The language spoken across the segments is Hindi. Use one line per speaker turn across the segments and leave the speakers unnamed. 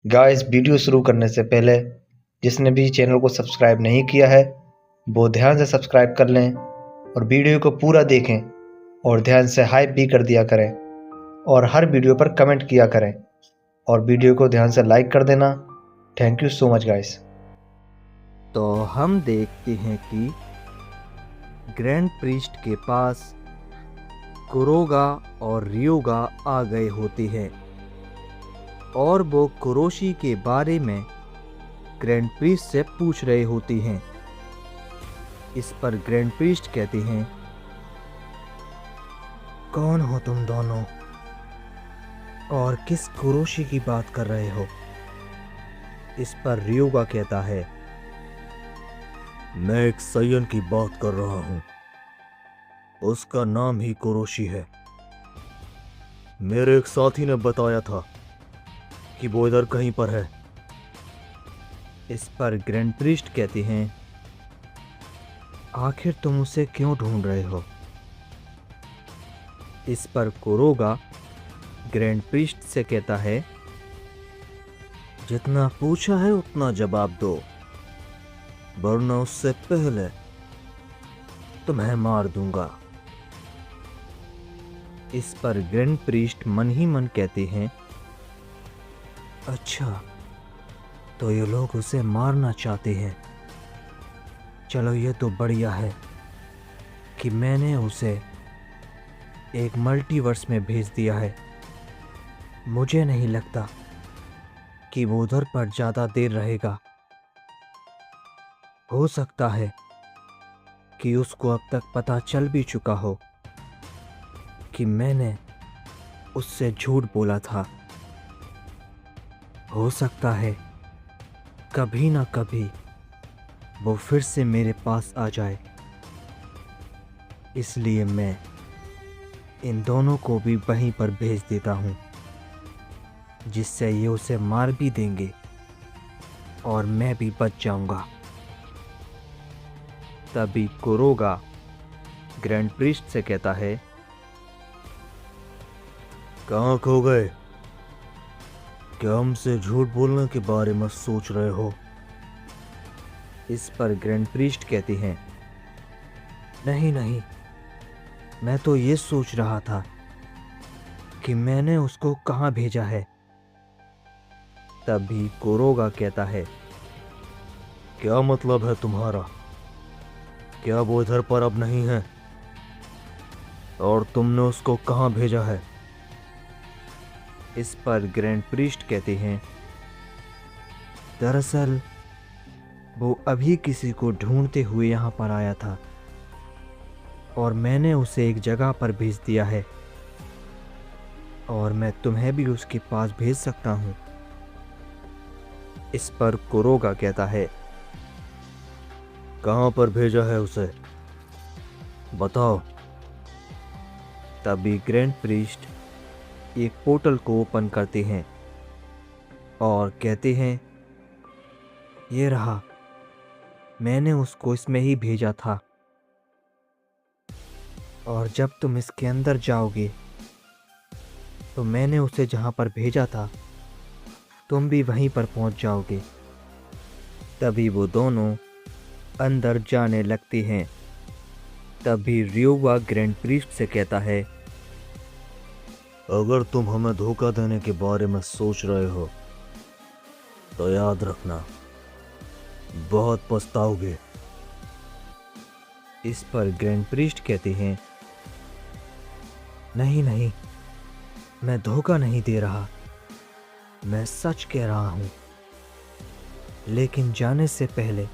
गाइस वीडियो शुरू करने से पहले जिसने भी चैनल को सब्सक्राइब नहीं किया है वो ध्यान से सब्सक्राइब कर लें और वीडियो को पूरा देखें और ध्यान से हाइप भी कर दिया करें और हर वीडियो पर कमेंट किया करें और वीडियो को ध्यान से लाइक कर देना। Thank you so much guys.
तो हम देखते हैं कि ग्रैंड प्रीस्ट के पास कुरोगा और रियोगा आ गए होते हैं और वो कुरोशी के बारे में ग्रैंड प्रीस्ट से पूछ रहे होते हैं। इस पर ग्रैंड प्रीस्ट कहते हैं, कौन हो तुम दोनों और किस कुरोशी की बात कर रहे हो? इस पर रियोगा कहता है, मैं एक सयन की बात कर रहा हूं, उसका नाम ही कुरोशी है। मेरे एक साथी ने बताया था कि वो इधर कहीं पर है। इस पर ग्रैंड प्रीस्ट कहते हैं, आखिर तुम उसे क्यों ढूंढ रहे हो? इस पर कुरोगा ग्रैंड प्रीस्ट से कहता है, जितना पूछा है उतना जवाब दो, वरना उससे पहले तुम्हें मार दूंगा। इस पर ग्रैंड प्रीस्ट मन ही मन कहते हैं, अच्छा तो ये लोग उसे मारना चाहते हैं। चलो ये तो बढ़िया है कि मैंने उसे एक मल्टीवर्स में भेज दिया है। मुझे नहीं लगता कि वो उधर पर ज़्यादा देर रहेगा। हो सकता है कि उसको अब तक पता चल भी चुका हो कि मैंने उससे झूठ बोला था। हो सकता है कभी ना कभी वो फिर से मेरे पास आ जाए। इसलिए मैं इन दोनों को भी वहीं पर भेज देता हूँ, जिससे ये उसे मार भी देंगे और मैं भी बच जाऊंगा। तभी कुरोगा ग्रैंड प्रीस्ट से कहता है, कहाँ खो गए? क्या हमसे झूठ बोलने के बारे में सोच रहे हो? इस पर ग्रैंड प्रीस्ट कहते हैं, नहीं नहीं, मैं तो ये सोच रहा था कि मैंने उसको कहाँ भेजा है। तभी कुरोगा कहता है, क्या मतलब है तुम्हारा? क्या वो इधर पर अब नहीं है? और तुमने उसको कहाँ भेजा है? इस पर ग्रैंड प्रीस्ट कहते हैं, दरअसल वो अभी किसी को ढूंढते हुए यहाँ पर आया था और मैंने उसे एक जगह पर भेज दिया है और मैं तुम्हें भी उसके पास भेज सकता हूँ। इस पर कुरोगा कहता है, कहाँ पर भेजा है उसे? बताओ। तभी ग्रैंड प्रीस्ट एक पोर्टल को ओपन करते हैं और कहते हैं, ये रहा, मैंने उसको इसमें ही भेजा था और जब तुम इसके अंदर जाओगे तो मैंने उसे जहाँ पर भेजा था तुम भी वहीं पर पहुँच जाओगे। तभी वो दोनों अंदर जाने लगते हैं। तभी रियोगा ग्रैंड प्रीस्ट से कहता है, अगर तुम हमें धोखा देने के बारे में सोच रहे हो तो याद रखना, बहुत पछताओगे। इस पर ग्रैंड प्रीस्ट कहते हैं, नहीं नहीं, मैं धोखा नहीं दे रहा, मैं सच कह रहा हूं। लेकिन जाने से पहले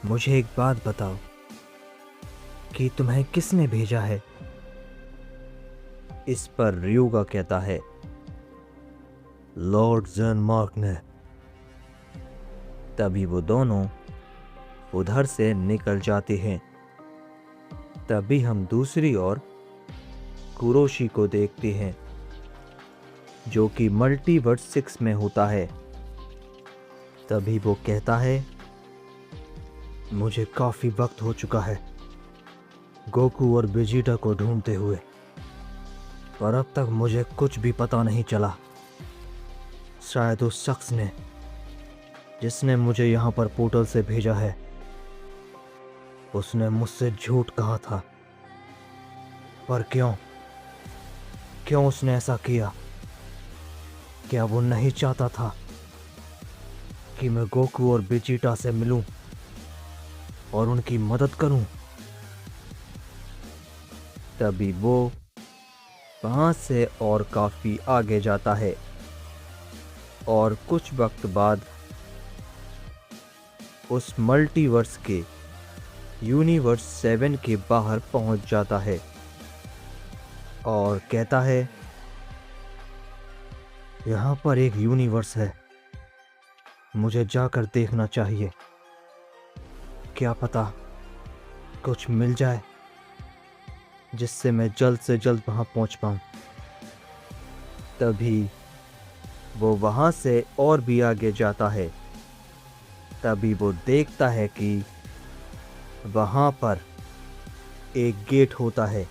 मुझे एक बात बताओ कि तुम्हें किसने भेजा है? इस पर रियोगा कहता है, लॉर्ड ज़ेन मार्क ने। तभी वो दोनों उधर से निकल जाते हैं। तभी हम दूसरी ओर कुरोशी को देखते हैं, जो कि मल्टीवर्स 6 में होता है। तभी वो कहता है, मुझे काफी वक्त हो चुका है गोकू और वेजिटा को ढूंढते हुए, पर अब तक मुझे कुछ भी पता नहीं चला। शायद उस शख्स ने जिसने मुझे यहाँ पर पोर्टल से भेजा है, उसने मुझसे झूठ कहा था। पर क्यों क्यों उसने ऐसा किया? क्या वो नहीं चाहता था कि मैं गोकू और वेजिटा से मिलूं और उनकी मदद करूं? तभी वो वहां से और काफी आगे जाता है और कुछ वक्त बाद उस मल्टीवर्स के यूनिवर्स 7 के बाहर पहुंच जाता है और कहता है, यहाँ पर एक यूनिवर्स है, मुझे जाकर देखना चाहिए। क्या पता कुछ मिल जाए जिससे मैं जल्द से जल्द वहां पहुंच पाऊं। तभी वो वहां से और भी आगे जाता है। तभी वो देखता है कि वहां पर एक गेट होता है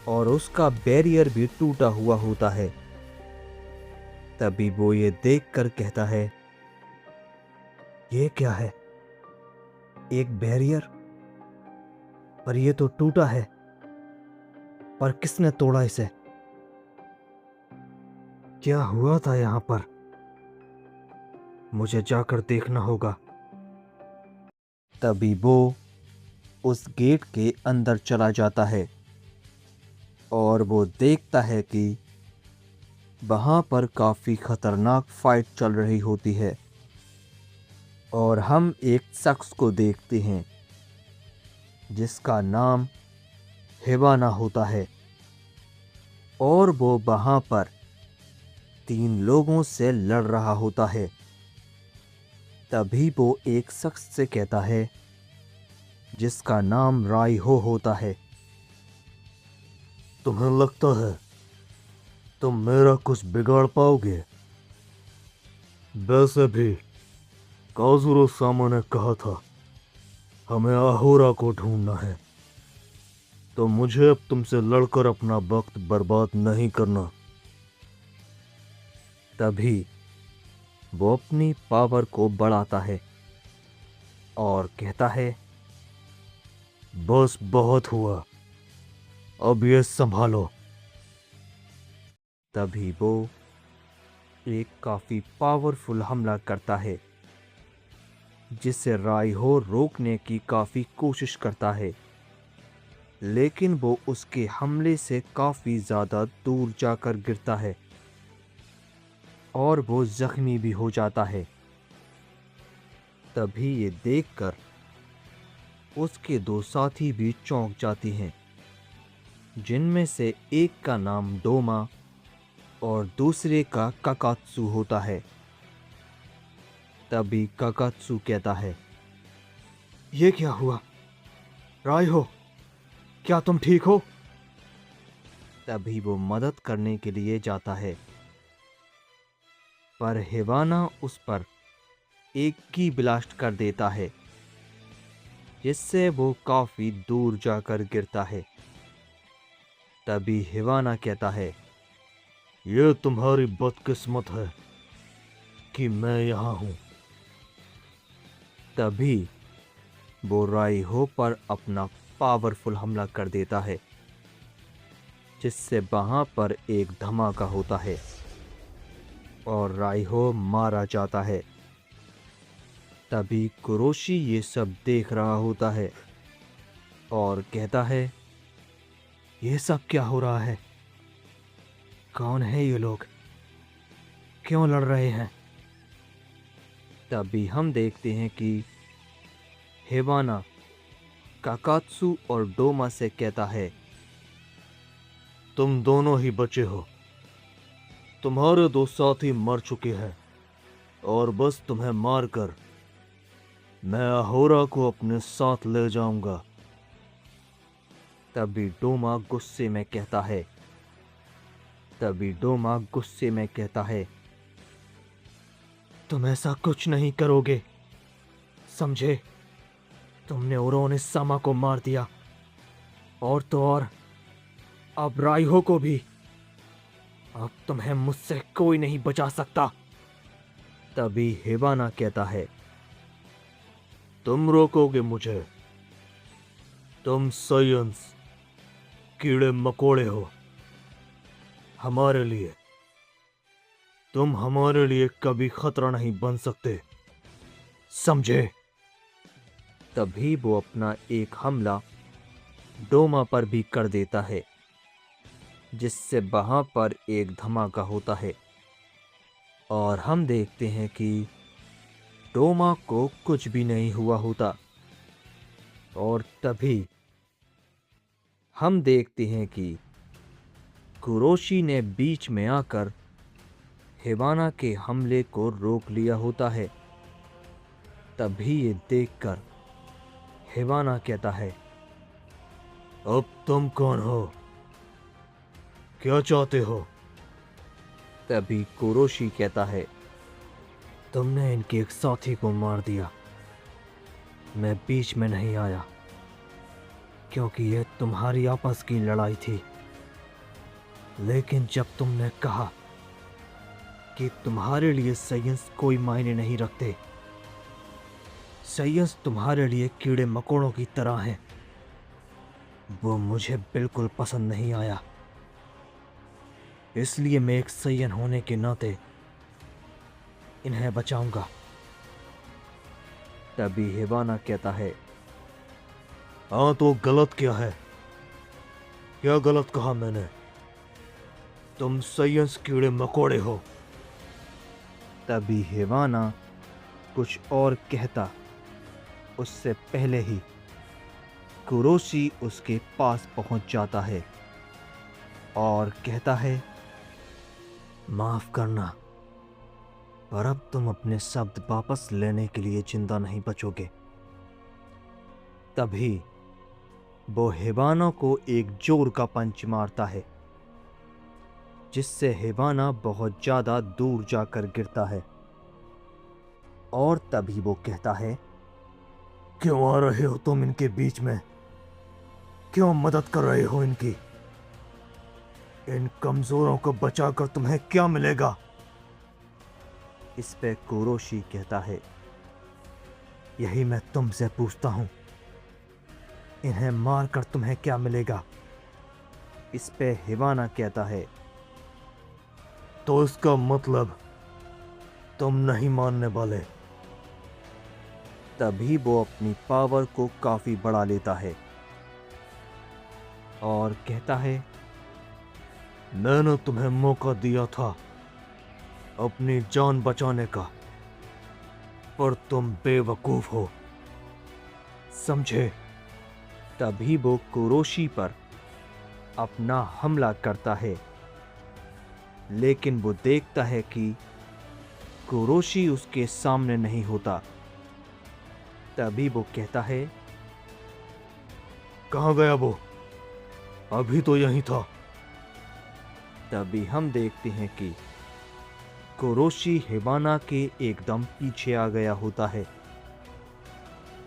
और उसका बैरियर भी टूटा हुआ होता है। तभी वो ये देखकर कहता है, ये क्या है? एक बैरियर? पर ये तो टूटा है। पर किसने तोड़ा इसे? क्या हुआ था यहाँ पर? मुझे जाकर देखना होगा। तभी वो उस गेट के अंदर चला जाता है और वो देखता है कि वहां पर काफी खतरनाक फाइट चल रही होती है और हम एक शख्स को देखते हैं जिसका नाम हिवाना होता है और वो वहां पर 3 लोगों से लड़ रहा होता है। तभी वो एक शख्स से कहता है जिसका नाम राइहो होता है, तुम्हें लगता है तुम मेरा कुछ बिगाड़ पाओगे? वैसे भी काजुरो सामा ने कहा था हमें अहोरा को ढूंढना है, तो मुझे अब तुमसे लड़कर अपना वक्त बर्बाद नहीं करना। तभी वो अपनी पावर को बढ़ाता है और कहता है, बस बहुत हुआ, अब ये संभालो। तभी वो एक काफी पावरफुल हमला करता है जिसे राइहो रोकने की काफी कोशिश करता है, लेकिन वो उसके हमले से काफी ज्यादा दूर जाकर गिरता है और वो जख्मी भी हो जाता है। तभी ये देखकर उसके 2 साथी भी चौंक जाते हैं, जिनमें से एक का नाम डोमा और दूसरे का काकात्सु होता है। तभी काकात्सु कहता है, ये क्या हुआ? राइहो, क्या तुम ठीक हो? तभी वो मदद करने के लिए जाता है, पर हिवाना उस पर एक की ब्लास्ट कर देता है जिससे वो काफी दूर जाकर गिरता है। तभी हिवाना कहता है, ये तुम्हारी बदकिस्मत है कि मैं यहाँ हूं। तभी वो राइहो पर अपना पावरफुल हमला कर देता है जिससे वहां पर एक धमाका होता है और राइहो मारा जाता है। तभी कुरोशी ये सब देख रहा होता है और कहता है, ये सब क्या हो रहा है? कौन है ये लोग? क्यों लड़ रहे हैं? तभी हम देखते हैं कि हिवाना काकात्सु और डोमा से कहता है, तुम दोनों ही बचे हो, तुम्हारे 2 साथी मर चुके हैं और बस तुम्हें मारकर मैं अहोरा को अपने साथ ले जाऊंगा। तभी डोमा गुस्से में कहता है, तुम ऐसा कुछ नहीं करोगे, समझे? तुमने ओरोनिसामा को मार दिया और तो और अब राइहो को भी। अब तुम्हें मुझसे कोई नहीं बचा सकता। तभी हिबाना कहता है, तुम रोकोगे मुझे? तुम साइंस कीड़े मकोड़े हो। हमारे लिए तुम हमारे लिए कभी खतरा नहीं बन सकते, समझे? तभी वो अपना एक हमला डोमा पर भी कर देता है, जिससे वहां पर एक धमाका होता है और हम देखते हैं कि डोमा को कुछ भी नहीं हुआ होता। और तभी हम देखते हैं कि कुरोशी ने बीच में आकर हिबाना के हमले को रोक लिया होता है। तभी ये देखकर हिबाना कहता है, अब तुम कौन हो? क्या चाहते हो? तभी कुरोशी कहता है, तुमने इनके एक साथी को मार दिया। मैं बीच में नहीं आया क्योंकि यह तुम्हारी आपस की लड़ाई थी। लेकिन जब तुमने कहा कि तुम्हारे लिए साइंस कोई मायने नहीं रखते, साइंस तुम्हारे लिए कीड़े मकोड़ों की तरह है, वो मुझे बिल्कुल पसंद नहीं आया। इसलिए मैं एक सैयन होने के नाते इन्हें बचाऊंगा। तभी हिबाना कहता है, हाँ तो गलत क्या है? क्या गलत कहा मैंने? तुम साइंस कीड़े मकोड़े हो। तभी हिबाना कुछ और कहता उससे पहले ही कुरोशी उसके पास पहुंच जाता है और कहता है, माफ करना, पर अब तुम अपने शब्द वापस लेने के लिए जिंदा नहीं बचोगे। तभी वो हिबाना को एक जोर का पंच मारता है, जिससे हिबाना बहुत ज्यादा दूर जाकर गिरता है। और तभी वो कहता है, क्यों आ रहे हो तुम इनके बीच में? क्यों मदद कर रहे हो इनकी? इन कमजोरों को बचाकर तुम्हें क्या मिलेगा? इस पे कुरोशी कहता है, यही मैं तुमसे पूछता हूं, इन्हें मारकर तुम्हें क्या मिलेगा? इस पे हिबाना कहता है, तो इसका मतलब तुम नहीं मानने वाले। तभी वो अपनी पावर को काफी बढ़ा लेता है और कहता है, मैंने तुम्हें मौका दिया था अपनी जान बचाने का, पर तुम बेवकूफ हो, समझे? तभी वो कुरोशी पर अपना हमला करता है, लेकिन वो देखता है कि कुरोशी उसके सामने नहीं होता। तभी वो कहता है, कहाँ गया वो? अभी तो यहीं था। तभी हम देखते हैं कि कुरोशी हिबाना के एकदम पीछे आ गया होता है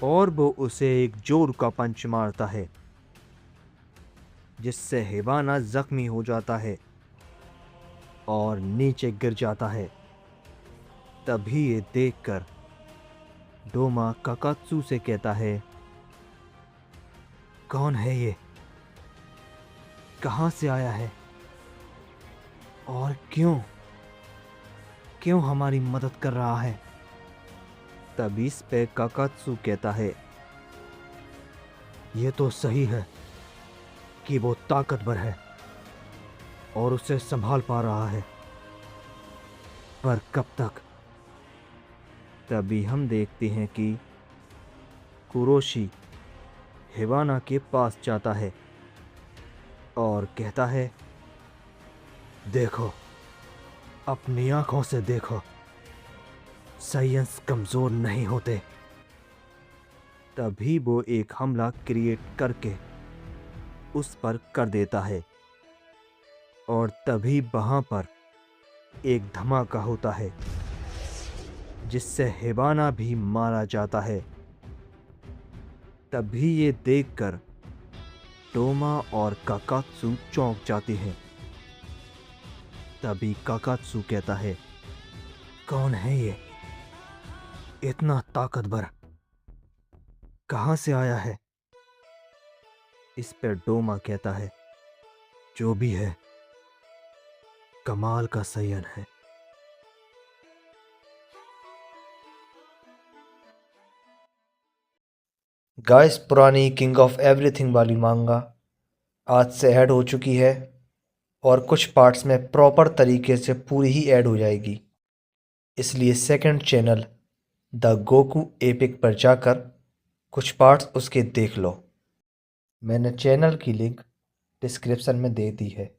और वो उसे एक जोर का पंच मारता है, जिससे हिबाना जख्मी हो जाता है और नीचे गिर जाता है। तभी ये देखकर डोमा काकात्सु से कहता है, कौन है ये? कहां से आया है? और क्यों हमारी मदद कर रहा है? तभी इस पे काकात्सु कहता है, ये तो सही है कि वो ताकतवर है और उसे संभाल पा रहा है, पर कब तक? तभी हम देखते हैं कि कुरोशी हिबाना के पास जाता है और कहता है, देखो, अपनी आंखों से देखो, साइंस कमजोर नहीं होते। तभी वो एक हमला क्रिएट करके उस पर कर देता है और तभी वहां पर एक धमाका होता है, जिससे हिबाना भी मारा जाता है। तभी ये देखकर टोमा और काकात्सु चौंक जाते हैं तभी काकात्सु कहता है, कौन है ये? इतना ताकतवर कहां से आया है? इस पर डोमा कहता है, जो भी है कमाल का सयन है।
गाइस, पुरानी किंग ऑफ एवरीथिंग वाली मांगा आज से ऐड हो चुकी है और कुछ पार्ट्स में प्रॉपर तरीके से पूरी ही ऐड हो जाएगी। इसलिए second channel the Goku epic पर जाकर कुछ पार्ट्स उसके देख लो। मैंने चैनल की लिंक डिस्क्रिप्शन में दे दी है।